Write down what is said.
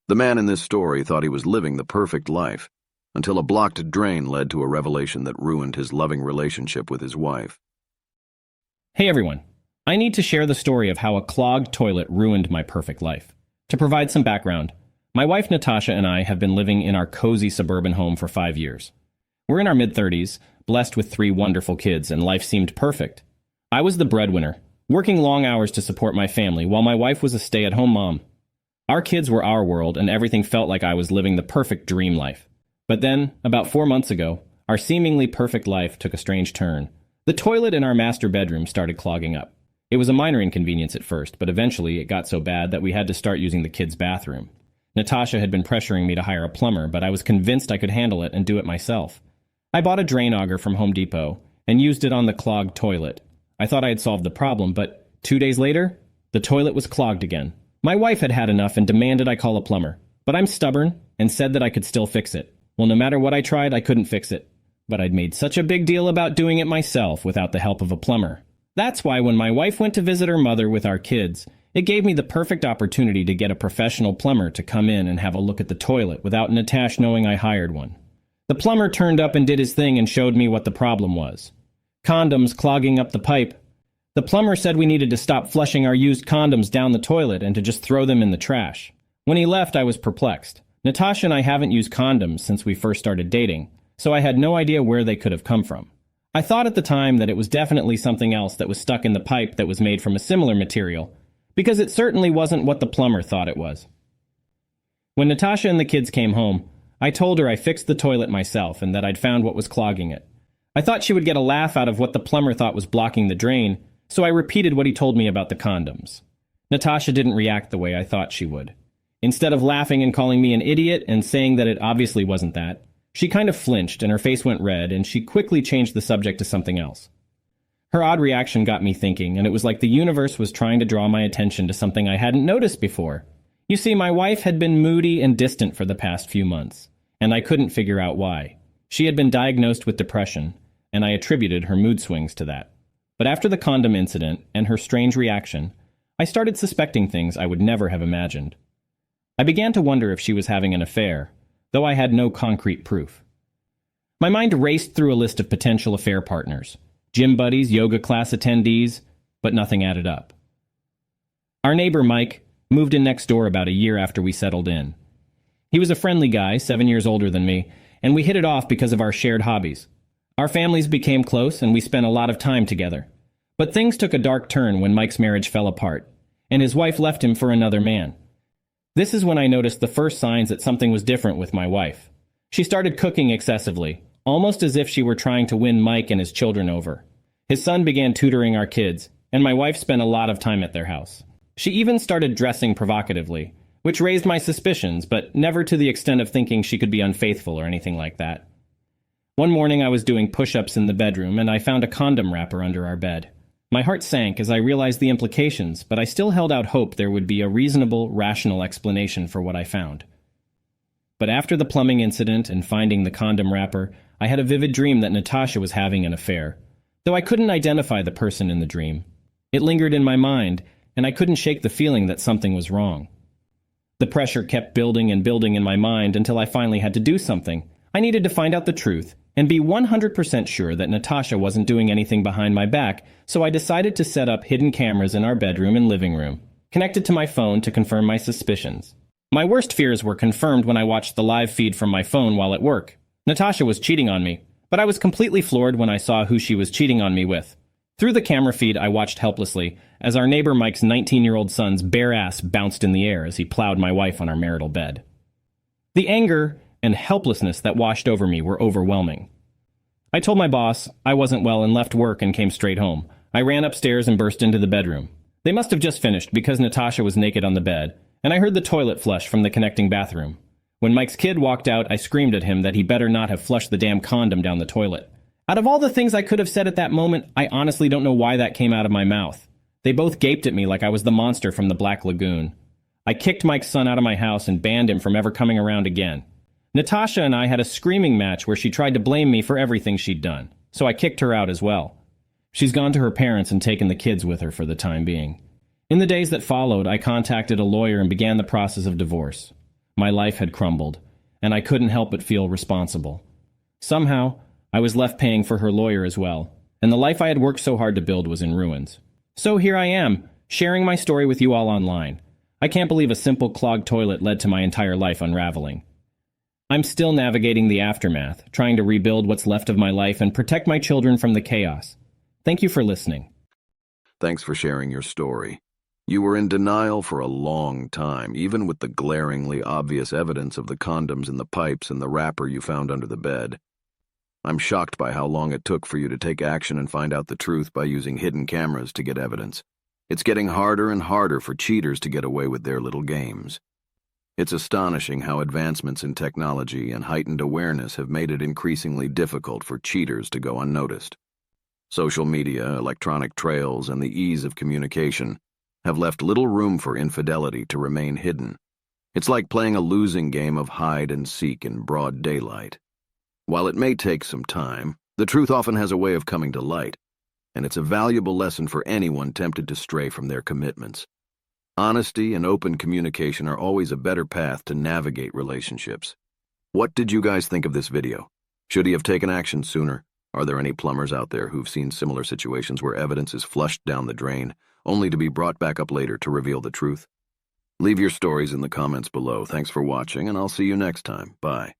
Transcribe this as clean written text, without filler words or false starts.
The man in this story thought he was living the perfect life, until a blocked drain led to a revelation that ruined his loving relationship with his wife. Hey everyone, I need to share the story of how a clogged toilet ruined my perfect life. To provide some background, my wife Natasha and I have been living in our cozy suburban home for 5 years. We're in our mid-30s, blessed with 3 wonderful kids, and life seemed perfect. I was the breadwinner, working long hours to support my family, while my wife was a stay-at-home mom. Our kids were our world, and everything felt like I was living the perfect dream life. But then, about 4 months ago, our seemingly perfect life took a strange turn. The toilet in our master bedroom started clogging up. It was a minor inconvenience at first, but eventually it got so bad that we had to start using the kids' bathroom. Natasha had been pressuring me to hire a plumber, but I was convinced I could handle it and do it myself. I bought a drain auger from Home Depot and used it on the clogged toilet. I thought I had solved the problem, but 2 days later, the toilet was clogged again. My wife had had enough and demanded I call a plumber, but I'm stubborn and said that I could still fix it. Well, no matter what I tried, I couldn't fix it. But I'd made such a big deal about doing it myself without the help of a plumber. That's why when my wife went to visit her mother with our kids, it gave me the perfect opportunity to get a professional plumber to come in and have a look at the toilet without Natasha knowing I hired one. The plumber turned up and did his thing and showed me what the problem was. Condoms clogging up the pipe. The plumber said we needed to stop flushing our used condoms down the toilet and to just throw them in the trash. When he left, I was perplexed. Natasha and I haven't used condoms since we first started dating, so I had no idea where they could have come from. I thought at the time that it was definitely something else that was stuck in the pipe that was made from a similar material, because it certainly wasn't what the plumber thought it was. When Natasha and the kids came home, I told her I fixed the toilet myself and that I'd found what was clogging it. I thought she would get a laugh out of what the plumber thought was blocking the drain, so I repeated what he told me about the condoms. Natasha didn't react the way I thought she would. Instead of laughing and calling me an idiot and saying that it obviously wasn't that, she kind of flinched and her face went red, and she quickly changed the subject to something else. Her odd reaction got me thinking, and it was like the universe was trying to draw my attention to something I hadn't noticed before. You see, my wife had been moody and distant for the past few months, and I couldn't figure out why. She had been diagnosed with depression, and I attributed her mood swings to that. But after the condom incident and her strange reaction, I started suspecting things I would never have imagined. I began to wonder if she was having an affair, though I had no concrete proof. My mind raced through a list of potential affair partners, gym buddies, yoga class attendees, but nothing added up. Our neighbor, Mike, moved in next door about a year after we settled in. He was a friendly guy, 7 years older than me, and we hit it off because of our shared hobbies. Our families became close, and we spent a lot of time together. But things took a dark turn when Mike's marriage fell apart, and his wife left him for another man. This is when I noticed the first signs that something was different with my wife. She started cooking excessively, almost as if she were trying to win Mike and his children over. His son began tutoring our kids, and my wife spent a lot of time at their house. She even started dressing provocatively, which raised my suspicions, but never to the extent of thinking she could be unfaithful or anything like that. One morning I was doing push-ups in the bedroom, and I found a condom wrapper under our bed. My heart sank as I realized the implications, but I still held out hope there would be a reasonable, rational explanation for what I found. But after the plumbing incident and finding the condom wrapper, I had a vivid dream that Natasha was having an affair, though I couldn't identify the person in the dream. It lingered in my mind, and I couldn't shake the feeling that something was wrong. The pressure kept building and building in my mind until I finally had to do something. I needed to find out the truth and be 100% sure that Natasha wasn't doing anything behind my back, so I decided to set up hidden cameras in our bedroom and living room, connected to my phone to confirm my suspicions. My worst fears were confirmed when I watched the live feed from my phone while at work. Natasha was cheating on me, but I was completely floored when I saw who she was cheating on me with. Through the camera feed, I watched helplessly as our neighbor Mike's 19-year-old son's bare ass bounced in the air as he plowed my wife on our marital bed. The anger and helplessness that washed over me were overwhelming. I told my boss I wasn't well and left work and came straight home. I ran upstairs and burst into the bedroom. They must have just finished because Natasha was naked on the bed, and I heard the toilet flush from the connecting bathroom. When Mike's kid walked out, I screamed at him that he better not have flushed the damn condom down the toilet. Out of all the things I could have said at that moment, I honestly don't know why that came out of my mouth. They both gaped at me like I was the monster from the Black Lagoon. I kicked Mike's son out of my house and banned him from ever coming around again. Natasha and I had a screaming match where she tried to blame me for everything she'd done, so I kicked her out as well. She's gone to her parents and taken the kids with her for the time being. In the days that followed, I contacted a lawyer and began the process of divorce. My life had crumbled, and I couldn't help but feel responsible. Somehow, I was left paying for her lawyer as well, and the life I had worked so hard to build was in ruins. So here I am, sharing my story with you all online. I can't believe a simple clogged toilet led to my entire life unraveling. I'm still navigating the aftermath, trying to rebuild what's left of my life and protect my children from the chaos. Thank you for listening. Thanks for sharing your story. You were in denial for a long time, even with the glaringly obvious evidence of the condoms in the pipes and the wrapper you found under the bed. I'm shocked by how long it took for you to take action and find out the truth by using hidden cameras to get evidence. It's getting harder and harder for cheaters to get away with their little games. It's astonishing how advancements in technology and heightened awareness have made it increasingly difficult for cheaters to go unnoticed. Social media, electronic trails, and the ease of communication have left little room for infidelity to remain hidden. It's like playing a losing game of hide and seek in broad daylight. While it may take some time, the truth often has a way of coming to light, and it's a valuable lesson for anyone tempted to stray from their commitments. Honesty and open communication are always a better path to navigate relationships. What did you guys think of this video? Should he have taken action sooner? Are there any plumbers out there who've seen similar situations where evidence is flushed down the drain, only to be brought back up later to reveal the truth? Leave your stories in the comments below. Thanks for watching, and I'll see you next time. Bye.